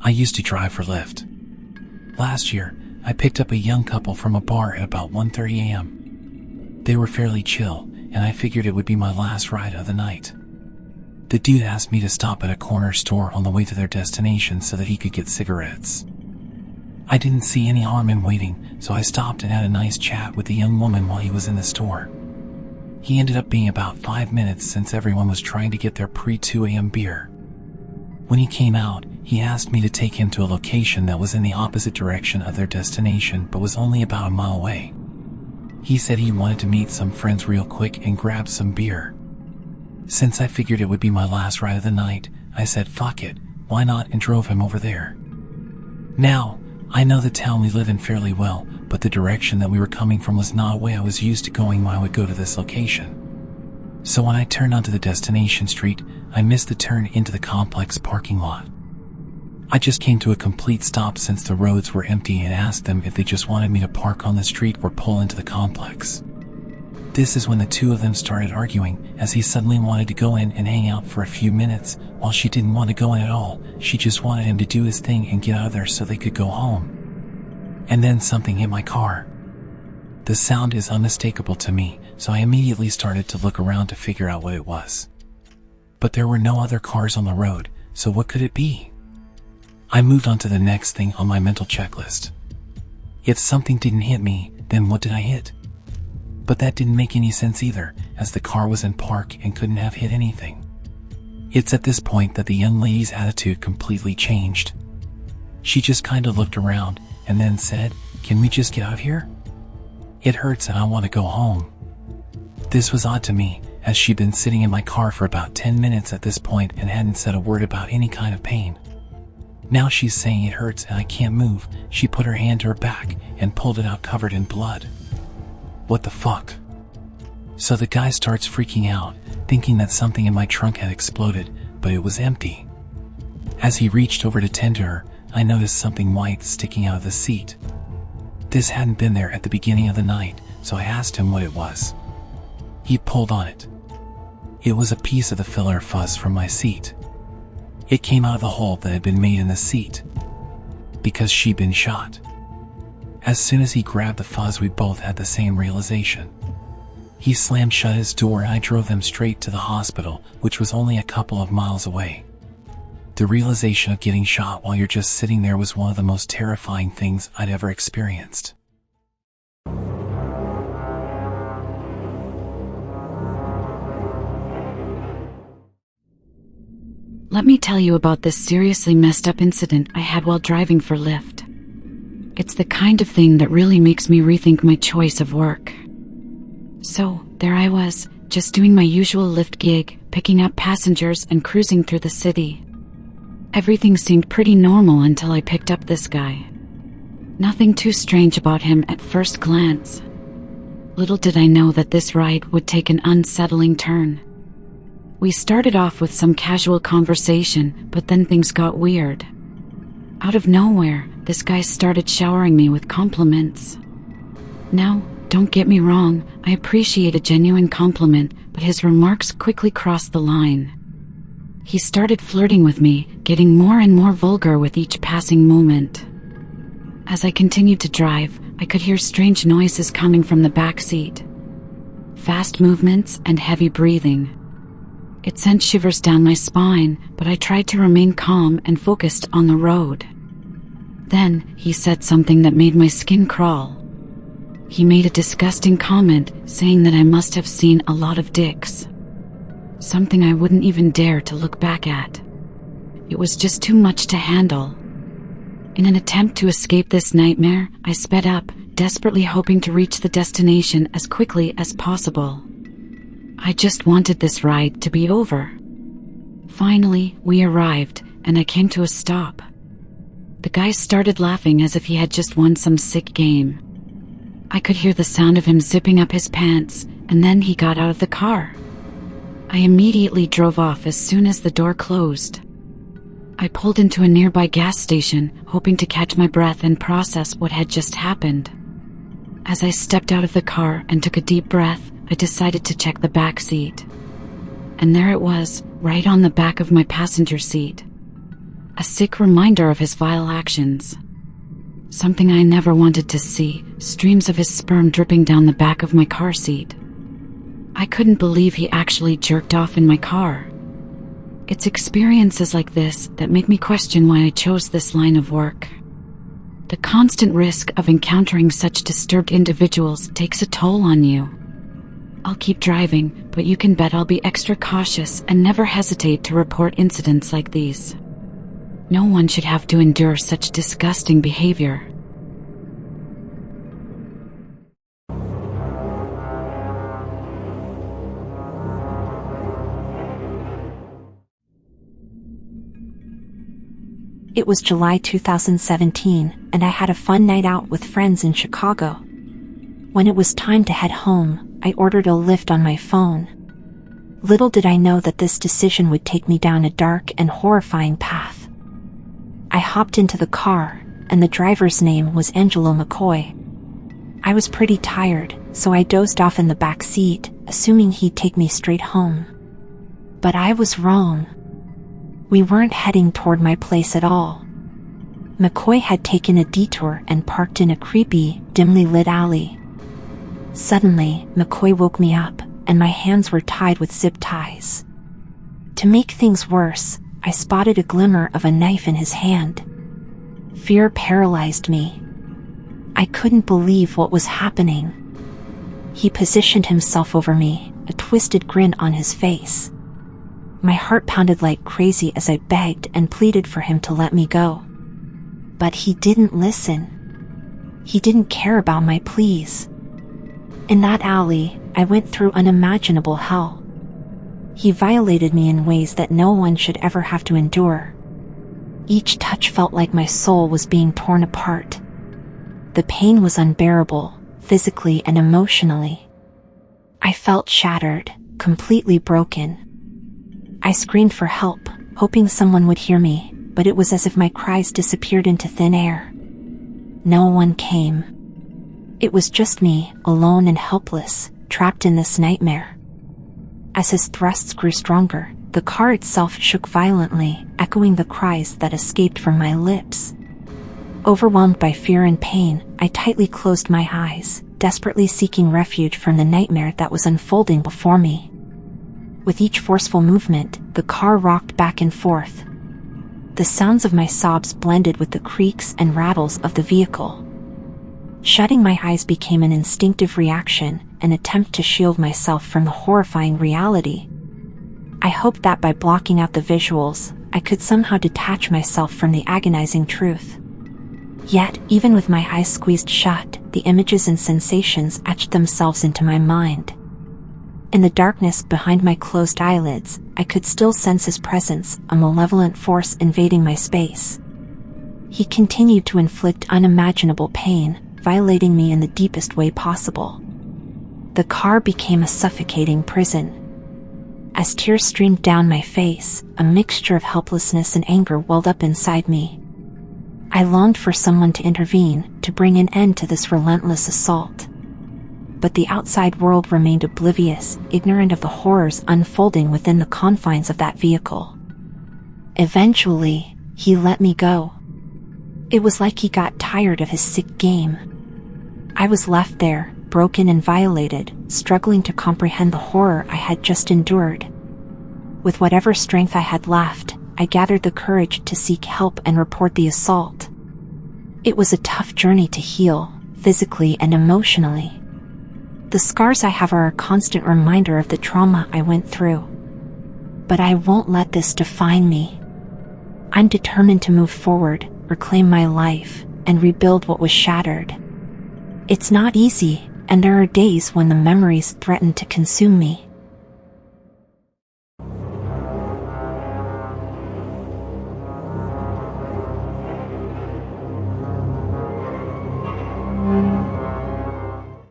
I used to drive for Lyft. Last year, I picked up a young couple from a bar at about 1:30 a.m. They were fairly chill, and I figured it would be my last ride of the night. The dude asked me to stop at a corner store on the way to their destination so that he could get cigarettes. I didn't see any harm in waiting, so I stopped and had a nice chat with the young woman while he was in the store. He ended up being about 5 minutes since everyone was trying to get their pre-2 a.m. beer. When he came out, he asked me to take him to a location that was in the opposite direction of their destination but was only about a mile away. He said he wanted to meet some friends real quick and grab some beer. Since I figured it would be my last ride of the night, I said fuck it, why not, and drove him over there. Now, I know the town we live in fairly well, but the direction that we were coming from was not a way I was used to going when I would go to this location. So when I turned onto the destination street, I missed the turn into the complex parking lot. I just came to a complete stop since the roads were empty and asked them if they just wanted me to park on the street or pull into the complex. This is when the two of them started arguing, as he suddenly wanted to go in and hang out for a few minutes, while she didn't want to go in at all. She just wanted him to do his thing and get out of there so they could go home. And then something hit my car. The sound is unmistakable to me, so I immediately started to look around to figure out what it was. But there were no other cars on the road, so what could it be? I moved on to the next thing on my mental checklist. If something didn't hit me, then what did I hit? But that didn't make any sense either, as the car was in park and couldn't have hit anything. It's at this point that the young lady's attitude completely changed. She just kind of looked around and then said, "Can we just get out of here? It hurts and I want to go home." This was odd to me, as she'd been sitting in my car for about 10 minutes at this point and hadn't said a word about any kind of pain. Now she's saying it hurts and I can't move. She put her hand to her back and pulled it out covered in blood. What the fuck? So the guy starts freaking out, thinking that something in my trunk had exploded, but it was empty. As he reached over to tend to her, I noticed something white sticking out of the seat. This hadn't been there at the beginning of the night, so I asked him what it was. He pulled on it. It was a piece of the filler fuzz from my seat. It came out of the hole that had been made in the seat, because she'd been shot. As soon as he grabbed the fuzz, we both had the same realization. He slammed shut his door and I drove them straight to the hospital, which was only a couple of miles away. The realization of getting shot while you're just sitting there was one of the most terrifying things I'd ever experienced. Let me tell you about this seriously messed up incident I had while driving for Lyft. It's the kind of thing that really makes me rethink my choice of work. So, there I was, just doing my usual Lyft gig, picking up passengers and cruising through the city. Everything seemed pretty normal until I picked up this guy. Nothing too strange about him at first glance. Little did I know that this ride would take an unsettling turn. We started off with some casual conversation, but then things got weird. Out of nowhere, this guy started showering me with compliments. Now, don't get me wrong, I appreciate a genuine compliment, but his remarks quickly crossed the line. He started flirting with me, getting more and more vulgar with each passing moment. As I continued to drive, I could hear strange noises coming from the back seat. Fast movements and heavy breathing. It sent shivers down my spine, but I tried to remain calm and focused on the road. Then, he said something that made my skin crawl. He made a disgusting comment, saying that I must have seen a lot of dicks. Something I wouldn't even dare to look back at. It was just too much to handle. In an attempt to escape this nightmare, I sped up, desperately hoping to reach the destination as quickly as possible. I just wanted this ride to be over. Finally, we arrived, and I came to a stop. The guy started laughing as if he had just won some sick game. I could hear the sound of him zipping up his pants, and then he got out of the car. I immediately drove off as soon as the door closed. I pulled into a nearby gas station, hoping to catch my breath and process what had just happened. As I stepped out of the car and took a deep breath, I decided to check the back seat. And there it was, right on the back of my passenger seat. A sick reminder of his vile actions. Something I never wanted to see, streams of his sperm dripping down the back of my car seat. I couldn't believe he actually jerked off in my car. It's experiences like this that make me question why I chose this line of work. The constant risk of encountering such disturbed individuals takes a toll on you. I'll keep driving, but you can bet I'll be extra cautious and never hesitate to report incidents like these. No one should have to endure such disgusting behavior. It was July 2017, and I had a fun night out with friends in Chicago. When it was time to head home, I ordered a Lyft on my phone. Little did I know that this decision would take me down a dark and horrifying path. I hopped into the car, and the driver's name was Angelo McCoy. I was pretty tired, so I dozed off in the back seat, assuming he'd take me straight home. But I was wrong. We weren't heading toward my place at all. McCoy had taken a detour and parked in a creepy, dimly lit alley. Suddenly, McCoy woke me up, and my hands were tied with zip ties. To make things worse, I spotted a glimmer of a knife in his hand. Fear paralyzed me. I couldn't believe what was happening. He positioned himself over me, a twisted grin on his face. My heart pounded like crazy as I begged and pleaded for him to let me go. But he didn't listen. He didn't care about my pleas. In that alley, I went through unimaginable hell. He violated me in ways that no one should ever have to endure. Each touch felt like my soul was being torn apart. The pain was unbearable, physically and emotionally. I felt shattered, completely broken. I screamed for help, hoping someone would hear me, but it was as if my cries disappeared into thin air. No one came. It was just me, alone and helpless, trapped in this nightmare. As his thrusts grew stronger, the car itself shook violently, echoing the cries that escaped from my lips. Overwhelmed by fear and pain, I tightly closed my eyes, desperately seeking refuge from the nightmare that was unfolding before me. With each forceful movement, the car rocked back and forth. The sounds of my sobs blended with the creaks and rattles of the vehicle. Shutting my eyes became an instinctive reaction, an attempt to shield myself from the horrifying reality. I hoped that by blocking out the visuals, I could somehow detach myself from the agonizing truth. Yet, even with my eyes squeezed shut, the images and sensations etched themselves into my mind. In the darkness behind my closed eyelids, I could still sense his presence, a malevolent force invading my space. He continued to inflict unimaginable pain, violating me in the deepest way possible. The car became a suffocating prison. As tears streamed down my face, a mixture of helplessness and anger welled up inside me. I longed for someone to intervene, to bring an end to this relentless assault. But the outside world remained oblivious, ignorant of the horrors unfolding within the confines of that vehicle. Eventually, he let me go. It was like he got tired of his sick game. I was left there, broken and violated, struggling to comprehend the horror I had just endured. With whatever strength I had left, I gathered the courage to seek help and report the assault. It was a tough journey to heal, physically and emotionally. The scars I have are a constant reminder of the trauma I went through. But I won't let this define me. I'm determined to move forward, reclaim my life, and rebuild what was shattered. It's not easy, and there are days when the memories threaten to consume me.